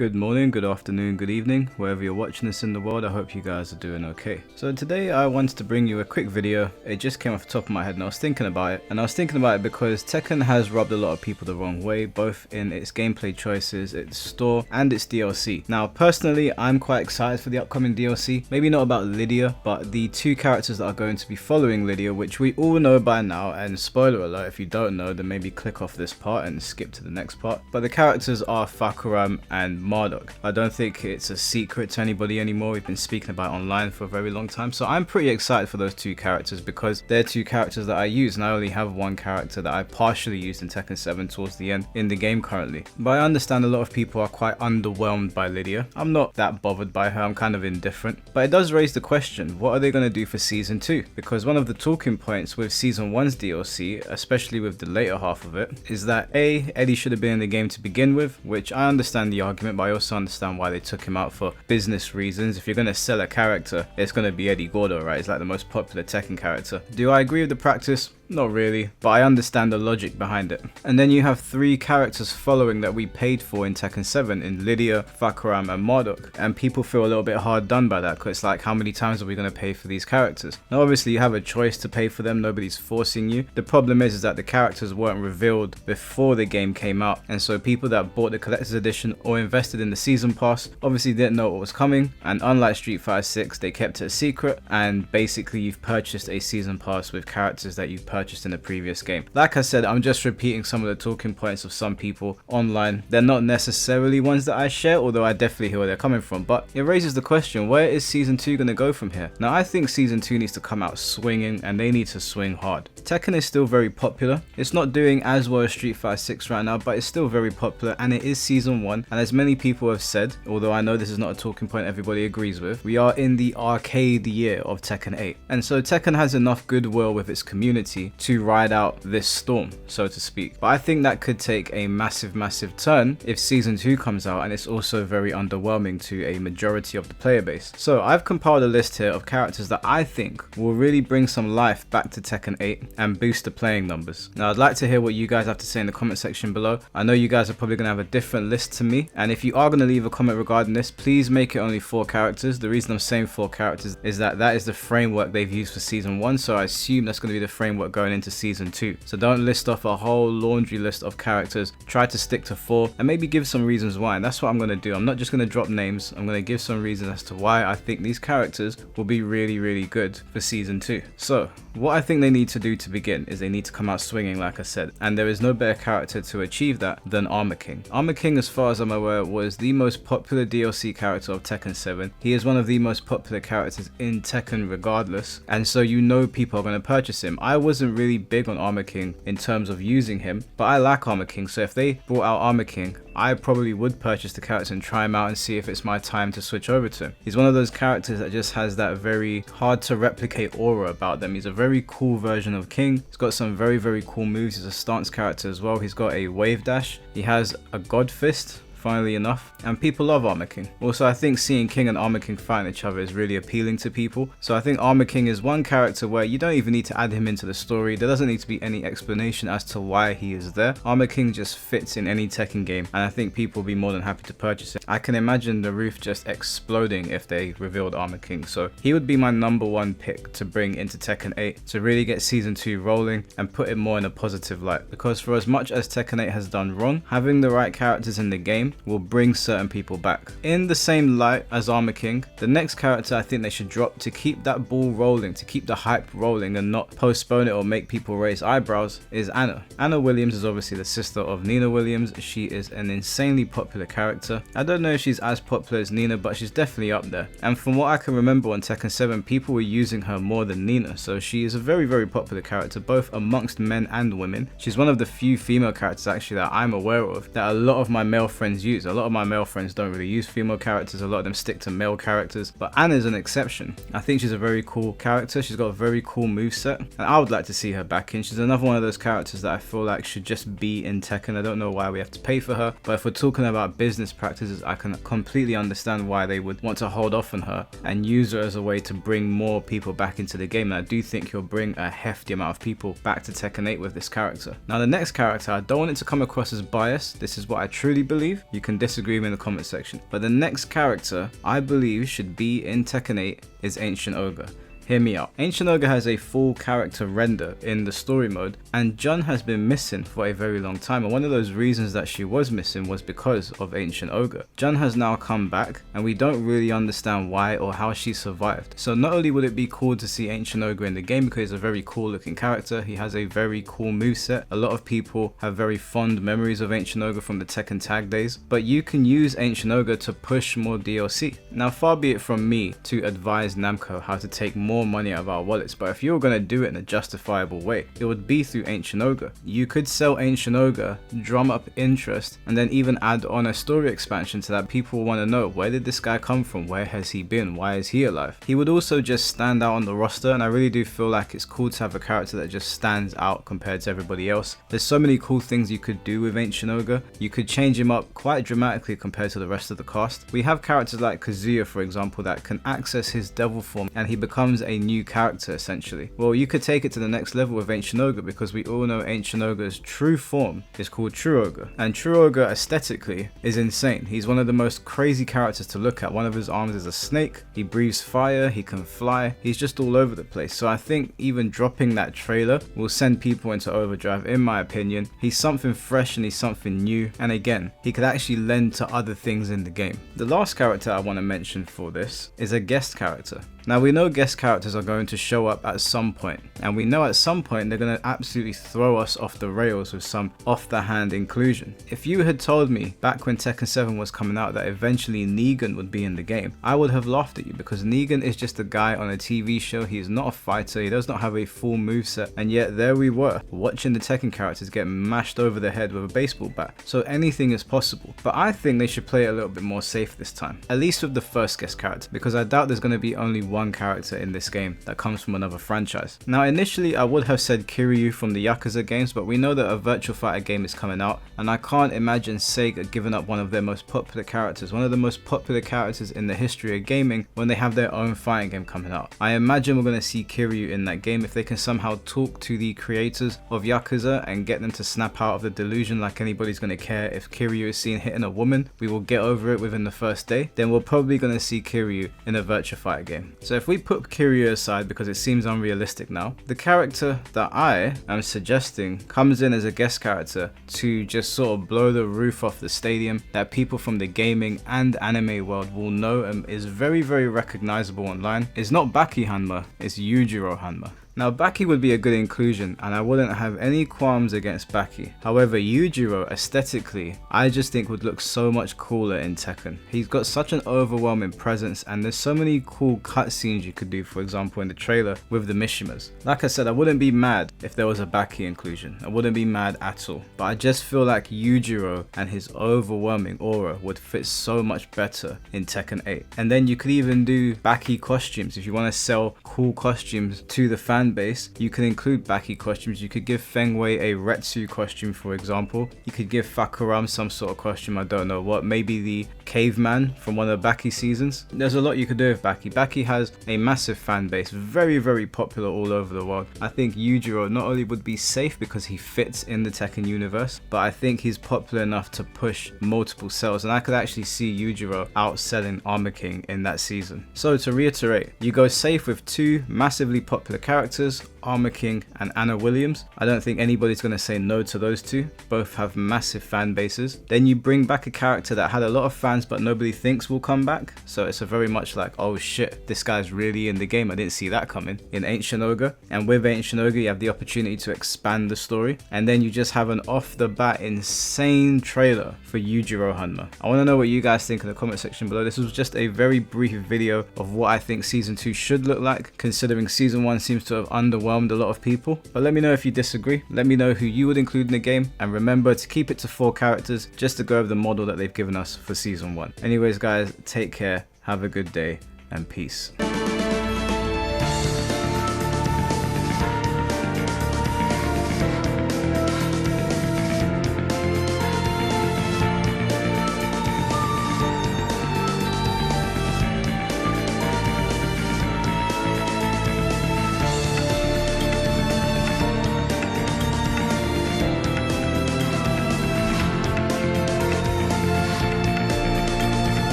Good morning, good afternoon, good evening, wherever you're watching this in the world. I hope you guys are doing okay. So today I wanted to bring you a quick video. It just came off the top of my head and I was thinking about it. Because Tekken has rubbed a lot of people the wrong way, both in its gameplay choices, its store, and its DLC. Now personally, I'm quite excited for the upcoming DLC. Maybe not about Lidia, but the two characters that are going to be following Lidia, which we all know by now, and spoiler alert, if you don't know, then maybe click off this part and skip to the next part. But the characters are Fakuram and Marduk. I don't think it's a secret to anybody anymore. We've been speaking about it online for a very long time, so I'm pretty excited for those two characters because they're two characters that I use, and I only have one character that I partially used in Tekken 7 towards the end in the game currently. But I understand a lot of people are quite underwhelmed by Lidia. I'm not that bothered by her, I'm kind of indifferent. But it does raise the question, what are they going to do for Season 2? Because one of the talking points with Season 1's DLC, especially with the later half of it, is that Eddie should have been in the game to begin with, which I understand the argument, but I also understand why they took him out for business reasons. If you're going to sell a character, it's going to be Eddie Gordo, right? It's like the most popular Tekken character. Do I agree with the practice? Not really, but I understand the logic behind it. And then you have three characters following that we paid for in Tekken 7 in Lidia, Fakuram and Marduk, and people feel a little bit hard done by that because it's like, how many times are we going to pay for these characters? Now obviously you have a choice to pay for them, nobody's forcing you. The problem is that the characters weren't revealed before the game came out, and so people that bought the collector's edition or invested in the season pass obviously didn't know what was coming, and unlike Street Fighter 6 they kept it a secret, and basically you've purchased a season pass with characters that you've purchased in the previous game. Like I said, I'm just repeating some of the talking points of some people online. They're not necessarily ones that I share, although I definitely hear where they're coming from, but it raises the question, where is Season 2 going to go from here? Now I think Season 2 needs to come out swinging, and they need to swing hard. Tekken is still very popular. It's not doing as well as Street Fighter 6 right now, but it's still very popular, and it is Season 1, and as many people have said, although I know this is not a talking point everybody agrees with, we are in the arcade year of Tekken 8, and so Tekken has enough goodwill with its community to ride out this storm, so to speak. But I think that could take a massive turn if Season 2 comes out, and it's also very underwhelming to a majority of the player base. So I've compiled a list here of characters that I think will really bring some life back to Tekken 8 and boost the playing numbers. Now I'd like to hear what you guys have to say in the comment section below. I know you guys are probably going to have a different list to me, and if you are going to leave a comment regarding this, please make it only 4 characters. The reason I'm saying 4 characters is that is the framework they've used for Season 1, so I assume that's going to be the framework going into Season 2. So don't list off a whole laundry list of characters, try to stick to 4 and maybe give some reasons why, and that's what I'm going to do. I'm not just going to drop names, I'm going to give some reasons as to why I think these characters will be really good for Season 2. So what I think they need to do to begin is they need to come out swinging, like I said, and there is no better character to achieve that than Armor King. Armor King, as far as I'm aware, was the most popular DLC character of Tekken 7. He is one of the most popular characters in Tekken regardless, and so you know people are going to purchase him. I wasn't really big on Armor King in terms of using him, but I like Armor King, so if they brought out Armor King, I probably would purchase the character and try him out and see if it's my time to switch over to him. He's one of those characters that just has that very hard to replicate aura about them. He's a very cool version of King. He's got some very cool moves. He's a stance character as well. He's got a wave dash. He has a God Fist, funnily enough, and people love Armor King. Also, I think seeing King and Armor King fighting each other is really appealing to people, so I think Armor King is one character where you don't even need to add him into the story. There doesn't need to be any explanation as to why he is there. Armor King just fits in any Tekken game, and I think people will be more than happy to purchase it. I can imagine the roof just exploding if they revealed Armor King, so he would be my number 1 pick to bring into Tekken 8 to really get Season 2 rolling and put it more in a positive light, because for as much as Tekken 8 has done wrong, having the right characters in the game will bring certain people back. In the same light as Armor King, the next character I think they should drop to keep that ball rolling, to keep the hype rolling and not postpone it or make people raise eyebrows, is Anna. Anna Williams is obviously the sister of Nina Williams. She is an insanely popular character. I don't know if she's as popular as Nina, but she's definitely up there. And from what I can remember on Tekken 7, people were using her more than Nina, so she is a very popular character, both amongst men and women. She's one of the few female characters actually that I'm aware of that a lot of my male friends use. A lot of my male friends don't really use female characters, a lot of them stick to male characters, but Anna's an exception. I think she's a very cool character. She's got a very cool moveset, and I would like to see her back in. She's another one of those characters that I feel like should just be in Tekken. I don't know why we have to pay for her, but if we're talking about business practices, I can completely understand why they would want to hold off on her and use her as a way to bring more people back into the game, and I do think you'll bring a hefty amount of people back to Tekken 8 with this character. Now the next character, I don't want it to come across as biased, this is what I truly believe, You can disagree with me in the comment section. But the next character I believe should be in Tekken 8 is Ancient Ogre. Hear me out. Ancient Ogre has a full character render in the story mode, and Jun has been missing for a very long time, and one of those reasons that she was missing was because of Ancient Ogre. Jun has now come back, and we don't really understand why or how she survived. So not only would it be cool to see Ancient Ogre in the game because he's a very cool looking character, he has a very cool moveset. A lot of people have very fond memories of Ancient Ogre from the Tekken tag days, but you can use Ancient Ogre to push more DLC. Now far be it from me to advise Namco how to take more money out of our wallets, but if you were going to do it in a justifiable way, it would be through Ancient Ogre. You could sell Ancient Ogre, drum up interest, and then even add on a story expansion so that people want to know, where did this guy come from, where has he been, why is he alive? He would also just stand out on the roster, and I really do feel like it's cool to have a character that just stands out compared to everybody else. There's so many cool things you could do with Ancient Ogre. You could change him up quite dramatically compared to the rest of the cast. We have characters like Kazuya, for example, that can access his devil form and he becomes a new character essentially. Well, you could take it to the next level with Ancient Ogre, because we all know Ancient Ogre's true form is called True Ogre, and True Ogre aesthetically is insane. He's one of the most crazy characters to look at. One of his arms is a snake, he breathes fire, he can fly, he's just all over the place. So I think even dropping that trailer will send people into overdrive in my opinion. He's something fresh and he's something new, and again, he could actually lend to other things in the game. The last character I want to mention for this is a guest character. Now we know guest characters are going to show up at some point, and we know at some point they're going to absolutely throw us off the rails with some off the hand inclusion. If you had told me back when Tekken 7 was coming out that eventually Negan would be in the game, I would have laughed at you, because Negan is just a guy on a TV show. He is not a fighter, he does not have a full moveset, and yet there we were watching the Tekken characters get mashed over the head with a baseball bat. So anything is possible, but I think they should play it a little bit more safe this time, at least with the first guest character, because I doubt there's going to be only one character in this game that comes from another franchise. Now initially I would have said Kiryu from the Yakuza games, but we know that a Virtual Fighter game is coming out, and I can't imagine Sega giving up one of their most popular characters, one of the most popular characters in the history of gaming, when they have their own fighting game coming out. I imagine we're going to see Kiryu in that game if they can somehow talk to the creators of Yakuza and get them to snap out of the delusion like anybody's going to care if Kiryu is seen hitting a woman. We will get over it within the first day. Then we're probably going to see Kiryu in a Virtual Fighter game. So if we put Kiryu aside because it seems unrealistic now, the character that I am suggesting comes in as a guest character to just sort of blow the roof off the stadium, that people from the gaming and anime world will know and is very, very recognizable online, is not Baki Hanma, it's Yujiro Hanma. Now Baki would be a good inclusion, and I wouldn't have any qualms against Baki. However, Yujiro aesthetically, I just think would look so much cooler in Tekken. He's got such an overwhelming presence, and there's so many cool cutscenes you could do, for example in the trailer with the Mishimas. Like I said, I wouldn't be mad if there was a Baki inclusion. I wouldn't be mad at all. But I just feel like Yujiro and his overwhelming aura would fit so much better in Tekken 8. And then you could even do Baki costumes. If you want to sell cool costumes to the fan base, you can include Baki costumes. You could give Feng Wei a Retsu costume, for example. You could give Fakuram some sort of costume, I don't know what, maybe the caveman from one of the Baki seasons. There's a lot you could do with Baki. Baki has a massive fan base, very, very popular all over the world. I think Yujiro not only would be safe because he fits in the Tekken universe, but I think he's popular enough to push multiple sales, and I could actually see Yujiro outselling Armor King in that season. So to reiterate, you go safe with two massively popular characters, Armor King and Anna Williams. I don't think anybody's going to say no to those two. Both have massive fan bases. Then you bring back a character that had a lot of fans but nobody thinks will come back. So it's a very much like, oh shit, this guy's really in the game. I didn't see that coming, in Ancient Ogre. And with Ancient Ogre, you have the opportunity to expand the story. And then you just have an off the bat insane trailer for Yujiro Hanma. I want to know what you guys think in the comment section below. This was just a very brief video of what I think Season 2 should look like, considering Season 1 seems to have underwhelmed a lot of people. But let me know if you disagree. Let me know who you would include in the game, and remember to keep it to 4 characters just to go over the model that they've given us for Season 1. Anyways guys, take care, have a good day, and peace.